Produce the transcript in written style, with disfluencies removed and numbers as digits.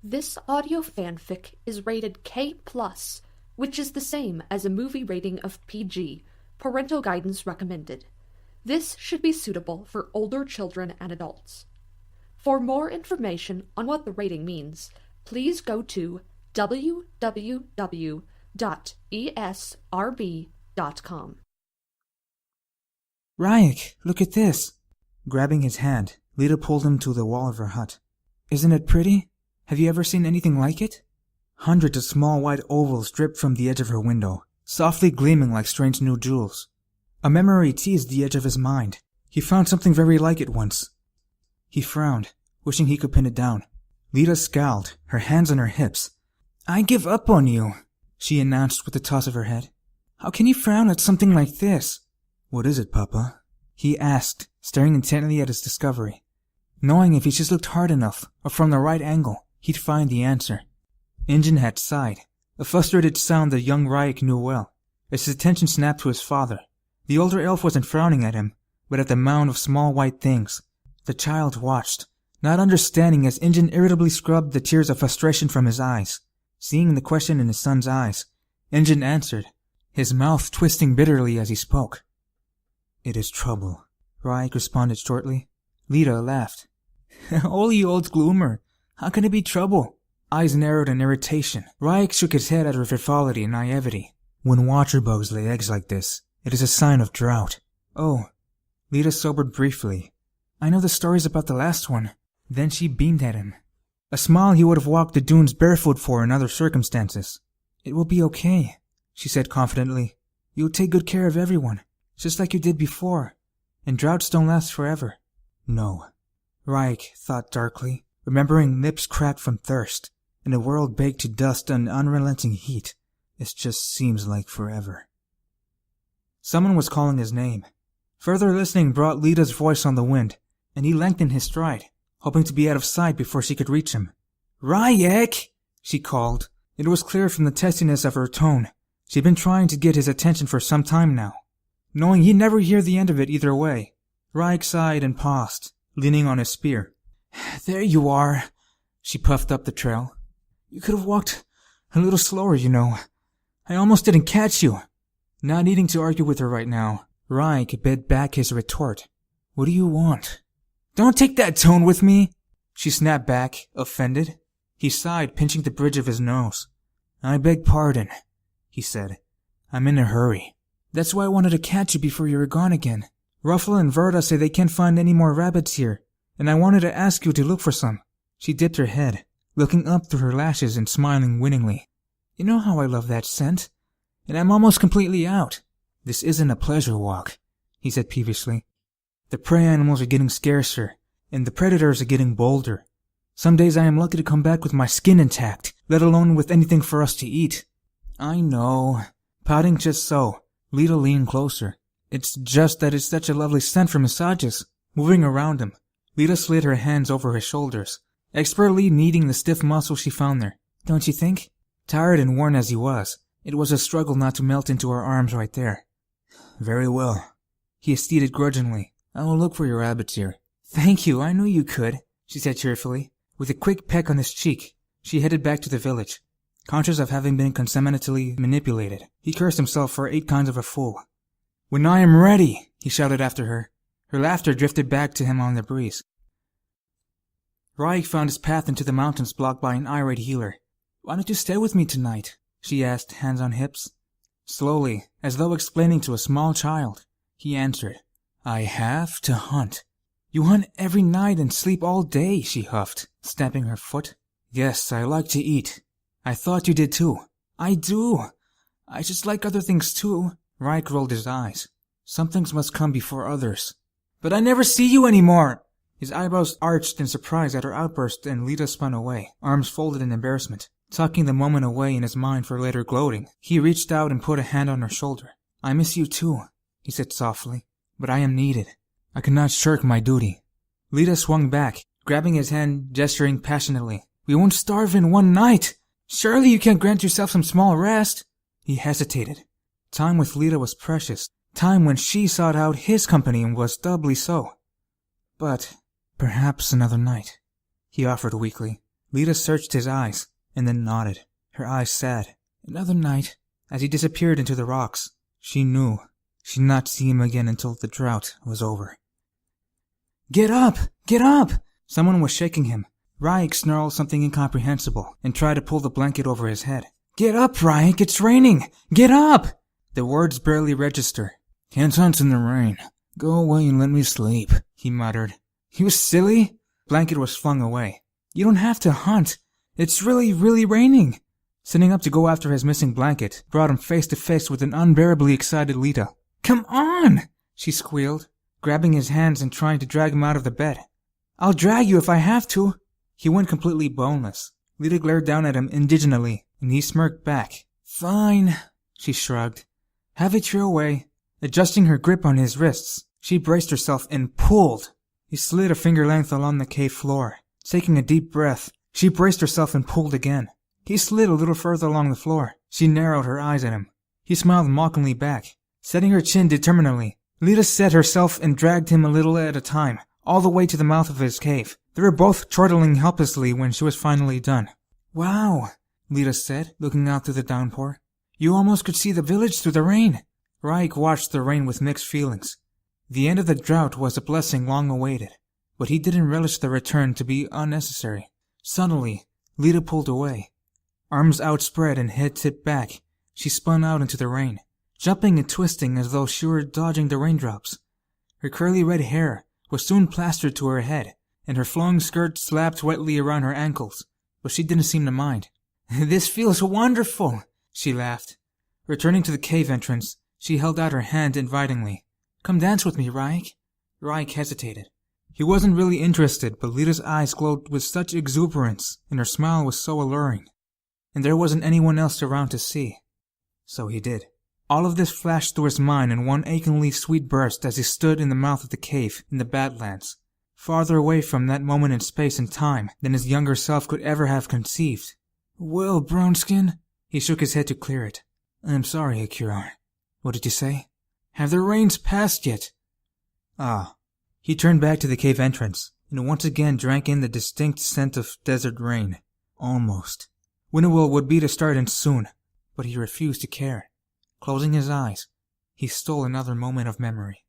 This audio fanfic is rated K+, which is the same as a movie rating of PG, parental guidance recommended. This should be suitable for older children and adults. For more information on what the rating means, please go to www.esrb.com. Rayek, look at this! Grabbing his hand, Leetah pulled him to the wall of her hut. Isn't it pretty? Have you ever seen anything like it? Hundreds of small white ovals dripped from the edge of her window, softly gleaming like strange new jewels. A memory teased the edge of his mind. He found something very like it once. He frowned, wishing he could pin it down. Leetah scowled, her hands on her hips. I give up on you, she announced with a toss of her head. How can you frown at something like this? What is it, Papa? He asked, staring intently at his discovery. Knowing if he just looked hard enough, or from the right angle, he'd find the answer. Injin had sighed, a frustrated sound that young Rayek knew well, as his attention snapped to his father. The older elf wasn't frowning at him, but at the mound of small white things. The child watched, not understanding as Injin irritably scrubbed the tears of frustration from his eyes. Seeing the question in his son's eyes, Injin answered, his mouth twisting bitterly as he spoke. It is trouble, Rayek responded shortly. Leetah laughed. Oh, you old gloomer. How can it be trouble? Eyes narrowed in irritation. Rayek shook his head at her frivolity and naivety. When water bugs lay eggs like this, it is a sign of drought. Oh. Leetah sobered briefly. I know the stories about the last one. Then she beamed at him. A smile he would have walked the dunes barefoot for in other circumstances. It will be okay, she said confidently. You'll take good care of everyone, just like you did before. And droughts don't last forever. No. Rayek thought darkly, remembering lips cracked from thirst, and a world baked to dust in unrelenting heat. It just seems like forever. Someone was calling his name. Further listening brought Leetah's voice on the wind, and he lengthened his stride, hoping to be out of sight before she could reach him. Rayek! She called. It was clear from the testiness of her tone. She'd been trying to get his attention for some time now, knowing he'd never hear the end of it either way. Rayek sighed and paused, leaning on his spear. There you are, she puffed up the trail. You could have walked a little slower, you know. I almost didn't catch you. Not needing to argue with her right now, Rayek bit back his retort. What do you want? Don't take that tone with me, she snapped back, offended. He sighed, pinching the bridge of his nose. I beg pardon, he said. I'm in a hurry. That's why I wanted to catch you before you were gone again. Ruffle and Verda say they can't find any more rabbits here, and I wanted to ask you to look for some. She dipped her head, looking up through her lashes and smiling winningly. You know how I love that scent, and I'm almost completely out. This isn't a pleasure walk, he said peevishly. The prey animals are getting scarcer, and the predators are getting bolder. Some days I am lucky to come back with my skin intact, let alone with anything for us to eat. I know. Pouting just so, Leetah leaned closer. It's just that it's such a lovely scent for massages. Moving around him, Leetah slid her hands over his shoulders, expertly kneading the stiff muscle she found there. Don't you think? Tired and worn as he was, it was a struggle not to melt into her arms right there. Very well, he acceded grudgingly. I will look for your rabbits here. Thank you, I knew you could, she said cheerfully. With a quick peck on his cheek, she headed back to the village. Conscious of having been consummately manipulated, he cursed himself for 8 kinds of a fool. When I am ready, he shouted after her. Her laughter drifted back to him on the breeze. Rayek found his path into the mountains blocked by an irate healer. Why don't you stay with me tonight? She asked, hands on hips. Slowly, as though explaining to a small child, he answered, I have to hunt. You hunt every night and sleep all day, she huffed, stamping her foot. Yes, I like to eat. I thought you did too. I do. I just like other things too. Rayek rolled his eyes. Some things must come before others. But I never see you anymore. His eyebrows arched in surprise at her outburst, and Leetah spun away, arms folded in embarrassment. Tucking the moment away in his mind for later gloating, he reached out and put a hand on her shoulder. I miss you too, he said softly, but I am needed. I cannot shirk my duty. Leetah swung back, grabbing his hand, gesturing passionately. We won't starve in one night. Surely you can grant yourself some small rest. He hesitated. Time with Leetah was precious. Time when she sought out his company was doubly so. But perhaps another night, he offered weakly. Leetah searched his eyes, and then nodded, her eyes sad. Another night. As he disappeared into the rocks, she knew she'd not see him again until the drought was over. Get up! Get up! Someone was shaking him. Rayek snarled something incomprehensible and tried to pull the blanket over his head. Get up, Rayek! It's raining! Get up! The words barely register. Can't hunt in the rain. Go away and let me sleep, he muttered. You silly? Blanket was flung away. You don't have to hunt. It's really raining. Sitting up to go after his missing blanket brought him face to face with an unbearably excited Leetah. Come on! She squealed, grabbing his hands and trying to drag him out of the bed. I'll drag you if I have to. He went completely boneless. Leetah glared down at him indignantly, and he smirked back. Fine, she shrugged. Have it your way. Adjusting her grip on his wrists, she braced herself and pulled. He slid a finger length along the cave floor. Taking a deep breath, she braced herself and pulled again. He slid a little further along the floor. She narrowed her eyes at him. He smiled mockingly back, setting her chin determinedly. Leetah set herself and dragged him a little at a time, all the way to the mouth of his cave. They were both chortling helplessly when she was finally done. Wow, Leetah said, looking out through the downpour. You almost could see the village through the rain. Rayek watched the rain with mixed feelings. The end of the drought was a blessing long awaited, but he didn't relish the return to be unnecessary. Suddenly, Leetah pulled away. Arms outspread and head tipped back, she spun out into the rain, jumping and twisting as though she were dodging the raindrops. Her curly red hair was soon plastered to her head, and her flowing skirt slapped wetly around her ankles, but she didn't seem to mind. This feels wonderful, she laughed. Returning to the cave entrance, she held out her hand invitingly. Come dance with me, Rayek. Rayek hesitated. He wasn't really interested, but Leetah's eyes glowed with such exuberance, and her smile was so alluring. And there wasn't anyone else around to see. So he did. All of this flashed through his mind in one achingly sweet burst as he stood in the mouth of the cave in the Badlands, farther away from that moment in space and time than his younger self could ever have conceived. Well, Brownskin, he shook his head to clear it. I'm sorry, Akira. What did you say? Have the rains passed yet? Ah. He turned back to the cave entrance, and once again drank in the distinct scent of desert rain. Almost. Winterwell would be to start in soon, but he refused to care. Closing his eyes, he stole another moment of memory.